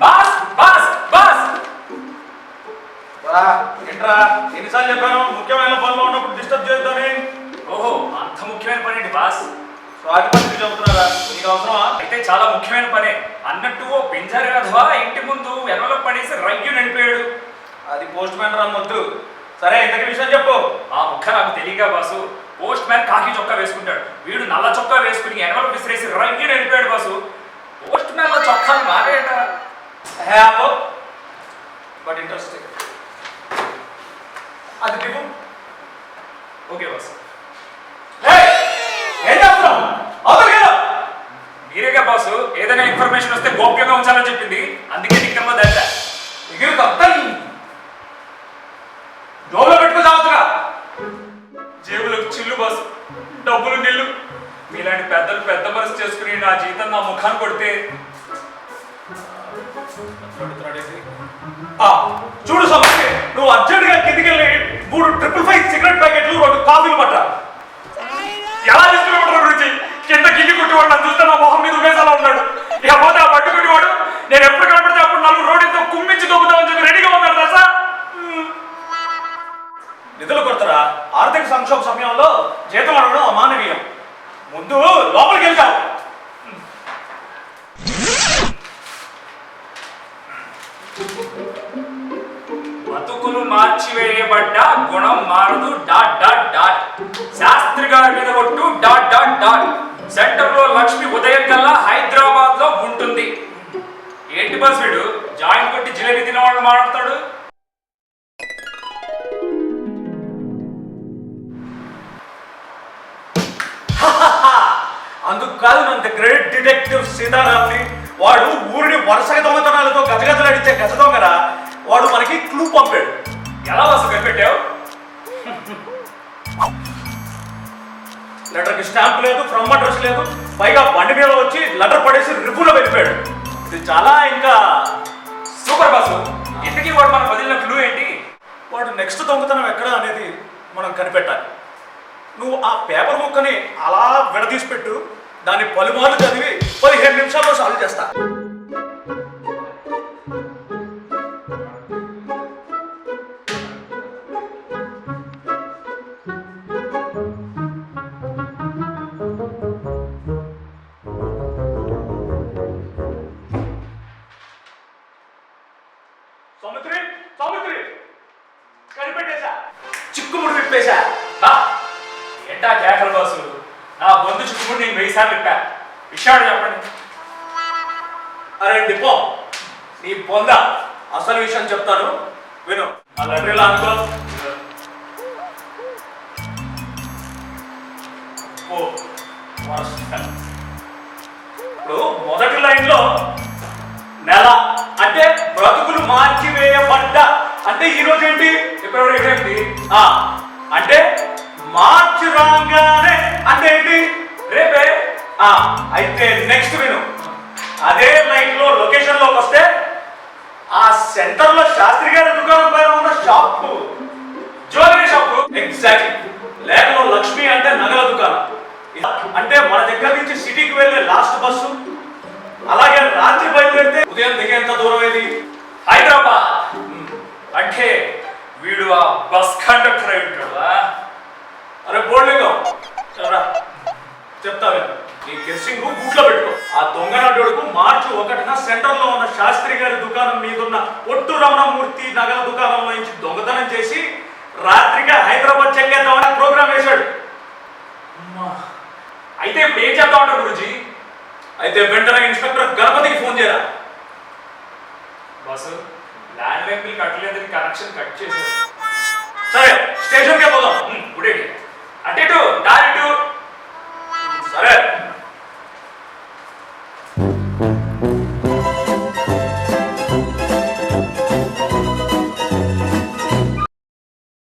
Boss boss boss ఏంట్రా ఎన్నిసార్లు చెప్పాను ముఖ్యమైన పనిలో ఉన్నప్పుడు డిస్టర్బ్ చేయొద్దని. ఓహో అంత ముఖ్యమైన పని ఏంటి బాస్? స్వాతిపత్రికి చెబుతున్నారా? నీకు అవసరమా? అయితే చాలా ముఖ్యమైన పనే అన్నట్టు ఓ పింజారి అథవా ఇంటి ముందు ఎర్రలో పడేసి రైలు నడిపాడు. అది పోస్ట్ మ్యాన్ రమ్మొద్దు. సరే ఇంతకీ విషయం చెప్పు. ఆ ముక్క నాకు తెలియగా బాసు. పోస్ట్ మ్యాన్ కాకి చొక్కా వేసుకుంటాడు, వీడు నల్ల చొక్కా వేసుకుని ఎనవలు విసిరేసి రైలు నడిపాడు బాసు. పోస్ట్ మ్యాన్ లో చొక్కాలు మారేట బట్ ఇంట్రెస్టింగ్. అది టిప్పు. Okay boss. మీరేగా బాసు ఏదైనా ఇన్ఫర్మేషన్ వస్తే గోప్యంగా ఉంచాలని చెప్పింది, అందుకే నిక్కర్లో దాచా. జోబులో పెట్టుకు చావుతుగా. జేబులకు చిల్లు బాసు, డబ్బులు నిల్లు. మీలాంటి పెద్దలు పెద్ద మనసు చేసుకుని నా జీతం నా ముఖాన్ని కొడితే. చూడు సమస్య, నువ్వు అర్జెంట్ గా కిందికెళ్ళి 3 555 సిగరెట్ ప్యాకెట్లు 2 కాఫీలు పట్టా. ఎలా తీసుకున్నాడు గురించి? కింద గిల్లి కొట్టేవాడు నన్ను చూస్తే నా మొహం మీద ఉమేసాలా ఉన్నాడు. ఇకపోతే ఆ పట్టు కొట్టేవాడు నేను ఎప్పుడు కనపడితే అప్పుడు 4 రోడ్డుతో కుమ్మించి దొబ్బుతామని చెప్పి రెడీగా ఉన్నాడు తెలుసా. నిధులు కొడతారా? ఆర్థిక సంక్షోభ సమయంలో జీతం అడగడం అమానవీయం. ముందు లోపలికి వెళ్తావు. బతుకులు మార్చివేయబడ్డ గుణం మారదు డాట్ డాట్ డాట్. శాస్త్రి గారి మీద కొట్టు డాట్ డాట్ డాట్. సెంటర్ లో లక్ష్మి ఉదయం కల్లా హైదరాబాద్ లో ఉంటుంది. ఏంటి బస్ వీడు జాయింట్ కొట్టి జిలేబీ తినవాళ్ళు మాట్లాడతాడు. అందుకు కాదు నంత గ్రేట్ డిటెక్టివ్ సీతారాంని. వాడు ఊరిని వరుసగా దొంగతనాలతో గజగజలాడిచ్చే గజ దొంగరా. వాడు మనకి క్లూ పంపాడు. ఎలా వరుస కనిపెట్టావు? లెటర్కి స్టాంప్ లేదు, ఫ్రమ్ అడ్రస్ లేదు, పైగా బండి మీద వచ్చి లెటర్ పడేసి రిపులో వెళ్ళిపోయాడు. ఇది చాలా ఇంకా సూపర్ బాసు. ఇంతకీ వాడు మనం వదిలిన క్లూ ఏంటి? వాడు నెక్స్ట్ దొంగతనం ఎక్కడ అనేది మనం కనిపెట్టాలి. నువ్వు ఆ పేపర్ ముక్కని అలా విడదీసి పెట్టు, దాన్ని పలుమార్లు చదివి 15 నిమిషాల్లో సాల్వ్ చేస్తా. కనిపెట్టేశా, చిక్కుముడు విప్పేశా. ఏంటా కేకల బాసు? నా బంధు చిక్కుముడు నేను 1000 సార్లు విప్పా. విషయాలు చెప్పండి. అరే డిపో, నీ పొంద అసలు విషయం చెప్తాను విను. ఆ లెటర్ ఇలా అనుకో. ఇప్పుడు మొదటి లైన్లో నెల అంటే బ్రతుకులు మార్చివేయబడ్డ అంటే ఈ రోజు ఏంటి? ఫిబ్రవరి 28. అంటే మార్చి రాగానే అంటే ఏంటి? రేపే. అయితే నెక్స్ట్ విను. అదే లైన్ లో లొకేషన్ లోకి వస్తే ఆ సెంటర్ లో శాస్త్రి గారి దుకాణం పైన ఉన్న షాప్ జ్యువెలరీ షాప్. ఎగ్జాక్ట్లీ. లేఖలో లక్ష్మి అంటే నగల దుకాణం. అంటే మన దగ్గర నుంచి సిటీకి వెళ్ళే లాస్ట్ బస్సు. అలాగే రాత్రి బయలుదేరితే ఉదయం దిగేంత దూరం ఏది? హైదరాబాద్. అంటే వీడు ఆ బస్ కండక్టర్ అయి ఉంటాడు. అరే బోర్డింగ్ చెప్తా విను. నీ గెస్సింగ్ బూట్లో పెట్టుకో. ఆ దొంగ నటుడుకు మార్చి 1న సెంటర్ లో ఉన్న శాస్త్రి గారి దుకాణం మీదున్న ఒట్టు రమణమూర్తి నగల దుకాణంలో నుంచి దొంగతనం చేసి రాత్రిగా హైదరాబాద్ చెక్కేద్దామని ప్రోగ్రామ్ వేశాడు. అయితే ఇప్పుడు ఏం చేద్దాం అంటారు గురుజీ? అయితే వెంటనే ఇన్స్పెక్టర్ గణపతికి ఫోన్ చేయరా. బాసు ల్యాండ్ లైన్ బిల్ కట్టలేదని కనెక్షన్ కట్ చేశారు. సరే స్టేషన్కే పోదాం. Good idea. అంటే దారి సరే.